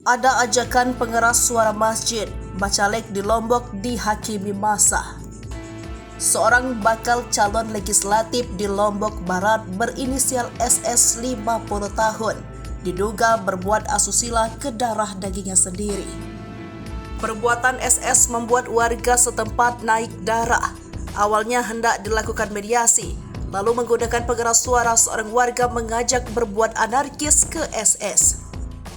Ada ajakan pengeras suara masjid, Bacalek di Lombok dihakimi massa. Seorang bakal calon legislatif di Lombok Barat berinisial SS 50 tahun diduga berbuat asusila ke darah dagingnya sendiri. Perbuatan SS membuat warga setempat naik darah. Awalnya hendak dilakukan mediasi, lalu menggunakan pengeras suara seorang warga mengajak berbuat anarkis ke SS.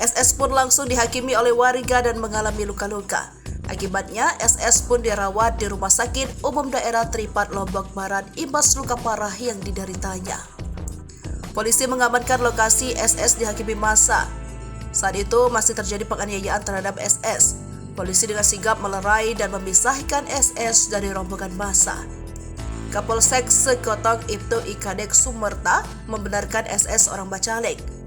SS pun langsung dihakimi oleh warga dan mengalami luka-luka. Akibatnya, SS pun dirawat di Rumah Sakit Umum Daerah Tripat Lombok Barat imbas luka parah yang dideritanya. Polisi mengamankan lokasi SS dihakimi massa. Saat itu masih terjadi penganiayaan terhadap SS. Polisi dengan sigap melerai dan memisahkan SS dari rombongan massa. Kapolsek Sekotong Ibtu Ikadek Sumerta membenarkan SS orang Bacalek.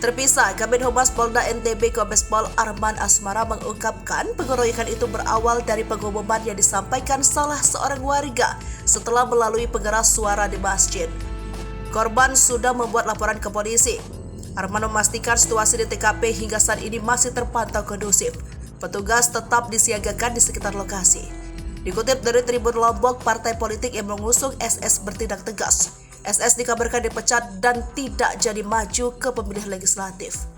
Terpisah, Kabid Humas Polda NTB Kombes Pol Arman Asmara mengungkapkan pengeroyokan itu berawal dari pengumuman yang disampaikan salah seorang warga setelah melalui pengeras suara di masjid. Korban sudah membuat laporan ke polisi. Arman memastikan situasi di TKP hingga saat ini masih terpantau kondusif. Petugas tetap disiagakan di sekitar lokasi. Dikutip dari Tribun Lombok, partai politik yang mengusung SS bertindak tegas. SS dikabarkan dipecat dan tidak jadi maju ke pemilihan legislatif.